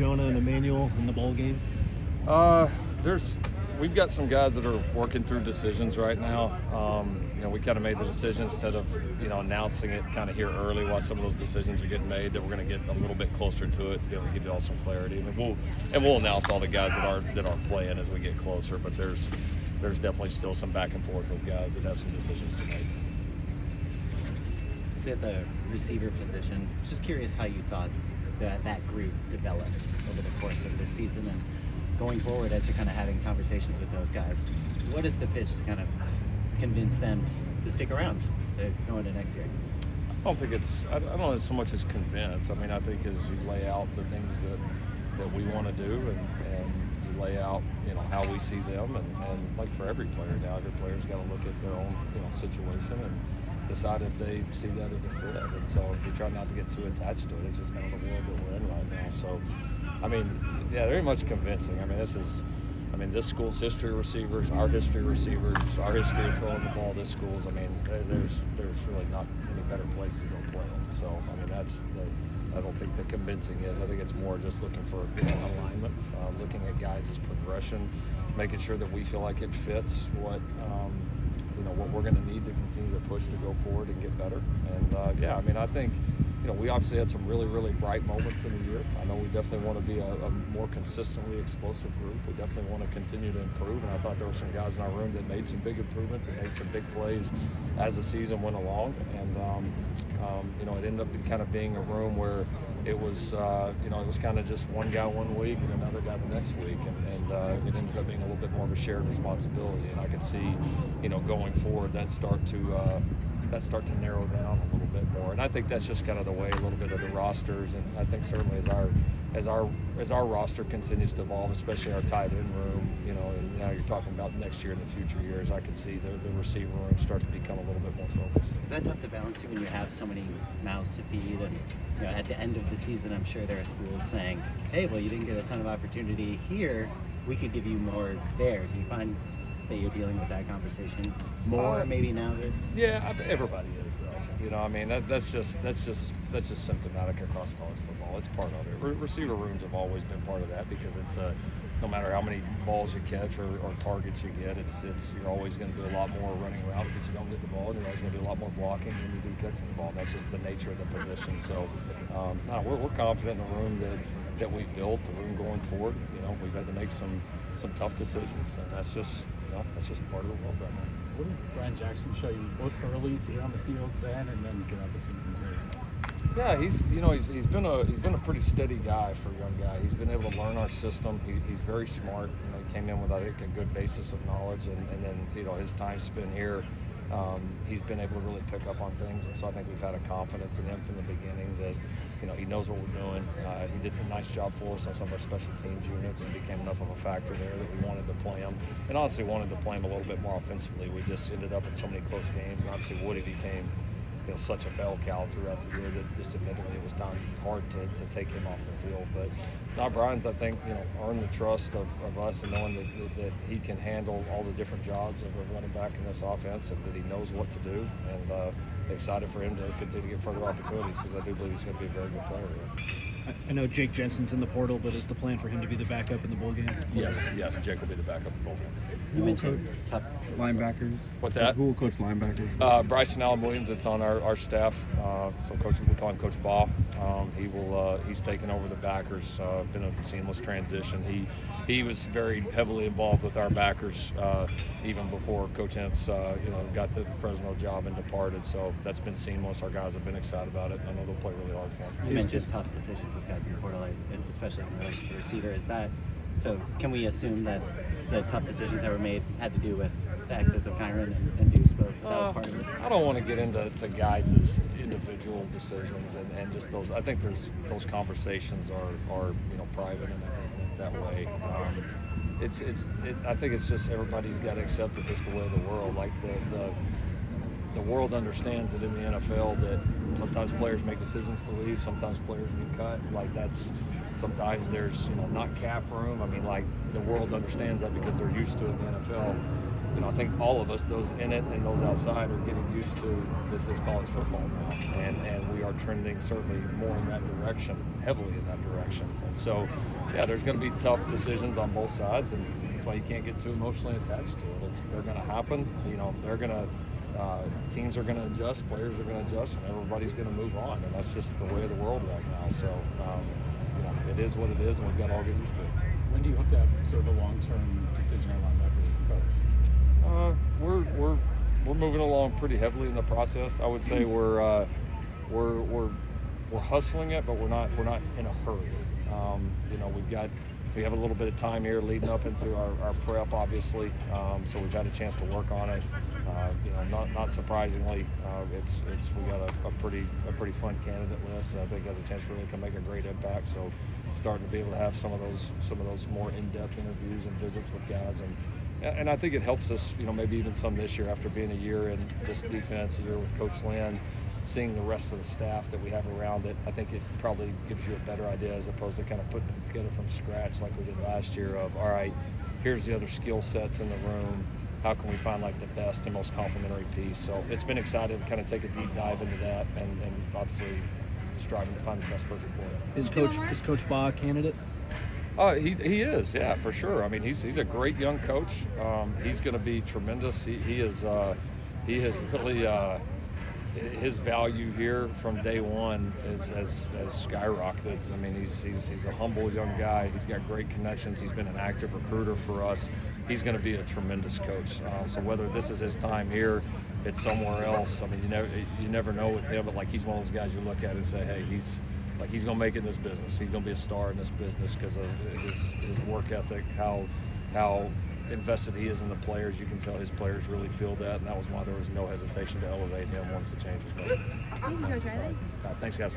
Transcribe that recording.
Jonah and Emmanuel in the bowl game? We've got some guys that are working through decisions right now. We kind of made the decision instead of announcing it kind of here early while some of those decisions are getting made, that we're going to get a little bit closer to it to be able to give you all some clarity. And we'll announce all the guys that are playing as we get closer. But there's definitely still some back and forth with guys that have some decisions to make. So at the receiver position, just curious how you thought that group developed over the course of the season and going forward as you're kind of having conversations with those guys. What is the pitch to kind of convince them to stick around to go into next year? I don't know so much as convince. I mean, I think as you lay out the things that we want to do and you lay out, how we see them and like for every player now, every player's got to look at their own, situation and decide if they see that as a fit. And so we try not to get too attached to it. It's just kind of the world that we're in right now. So, very much convincing. This school's history of receivers, our history of receivers, our history of throwing the ball. This school's, there's really not any better place to go play it. So, I don't think the convincing is. I think it's more just looking for alignment, looking at guys' progression, making sure that we feel like it fits what we're going to need to continue to push to go forward and get better. And I think we obviously had some really, really bright moments in the year. I know we definitely want to be a more consistently explosive group. We definitely want to continue to improve. And I thought there were some guys in our room that made some big improvements and made some big plays as the season went along. And it ended up kind of being a room where it was kind of just one guy one week and another guy the next week, and it ended up being a little bit more of a shared responsibility. And I could see, going forward, that start to narrow down a little bit more. And I think that's just kind of the way a little bit of the rosters, and I think certainly as our roster continues to evolve, especially our tight end room, and now you're talking about next year and the future years, I could see the receiver room start to become a little bit more focused. Is that tough to balance when you have so many mouths to feed? And at the end of the season, I'm sure there are schools saying, hey, well, you didn't get a ton of opportunity here. We could give you more there. Do you find that you're dealing with that conversation more maybe now? Yeah, everybody is though. That's just symptomatic across college football. It's part of it. Receiver rooms have always been part of that because it's no matter how many balls you catch or targets you get, it's you're always going to do a lot more running routes that you don't get the ball, and you're always going to do a lot more blocking than you do catching the ball. That's just the nature of the position. So we're confident in the room that we've built, the room going forward. We've had to make some tough decisions, and that's just part of the world right now. What did Brian Jackson show you both early to get on the field then and then throughout the season too? Yeah, he's been a pretty steady guy for a young guy. He's been able to learn our system. He's very smart. He came in with, I think, a good basis of knowledge, and then his time spent here, he's been able to really pick up on things. And so I think we've had a confidence in him from the beginning that he knows what we're doing. He did some nice job for us on some of our special teams units and became enough of a factor there that we wanted to play him, and honestly wanted to play him a little bit more offensively. We just ended up in so many close games, and obviously Woody became such a bell cow throughout the year that just admittedly it was hard to take him off the field. But now Brian's, I think, earned the trust of us and knowing that he can handle all the different jobs of a running back in this offense and that he knows what to do, and excited for him to continue to get further opportunities because I do believe he's going to be a very good player here. I know Jake Jensen's in the portal, but is the plan for him to be the backup in the bowl game? Yes, Jake will be the backup in the bowl game. You mentioned tough linebackers. What's that? Who will coach linebackers? Bryson Allen Williams. It's on our staff. So we call him Coach Ball. He's taken over the backers. Been a seamless transition. He was very heavily involved with our backers even before Coach Hentz got the Fresno job and departed. So that's been seamless. Our guys have been excited about it. I know they'll play really hard for him. You mentioned tough decisions with guys in the portal, especially in relation to the receiver. So can we assume that the tough decisions that were made had to do with the exits of Kyron and Deuce both? That was part of it? I don't want to get into guys' individual decisions and just those. I think those conversations are private and everything that way. I think it's just everybody's got to accept that this is the way of the world. Like the world understands that in the NFL that sometimes players make decisions to leave, sometimes players get cut. Sometimes there's not cap room. The world understands that because they're used to it in the NFL. I think all of us, those in it and those outside, are getting used to this is college football now, and we are trending certainly more in that direction, heavily in that direction. And so, yeah, there's going to be tough decisions on both sides, and that's why you can't get too emotionally attached to it. They're going to happen. They're going to. Teams are going to adjust, players are going to adjust, and everybody's going to move on, and that's just the way of the world right now. So, it is what it is, and we've got to all get used to it. When do you hope to have sort of a long-term decision on linebacker coach? We're moving along pretty heavily in the process. I would say we're hustling it, but we're not in a hurry. We have a little bit of time here leading up into our prep, obviously. So we've had a chance to work on it. Not surprisingly, we got a pretty fun candidate list that I think has a chance to really can make a great impact. So starting to be able to have some of those more in-depth interviews and visits with guys, and I think it helps us, maybe even some this year after being a year in this defense, a year with Coach Lynn, seeing the rest of the staff that we have around it. I think it probably gives you a better idea as opposed to kind of putting it together from scratch like we did last year of, all right, here's the other skill sets in the room. How can we find like the best and most complementary piece? So it's been exciting to kind of take a deep dive into that and obviously striving to find the best person for it. Is Coach Baugh a candidate? He is, yeah, for sure. I mean, he's a great young coach. He's going to be tremendous. He has really his value here from day one has skyrocketed. I mean, he's a humble young guy. He's got great connections. He's been an active recruiter for us. He's going to be a tremendous coach. So whether this is his time here, it's somewhere else. I mean, you never know with him, but like he's one of those guys you look at and say, hey, he's going to make it in this business. He's going to be a star in this business because of his work ethic, how invested he is in the players. You can tell his players really feel that, and that was why there was no hesitation to elevate him once the change was made. Thank you, Coach Riley. Thanks, guys.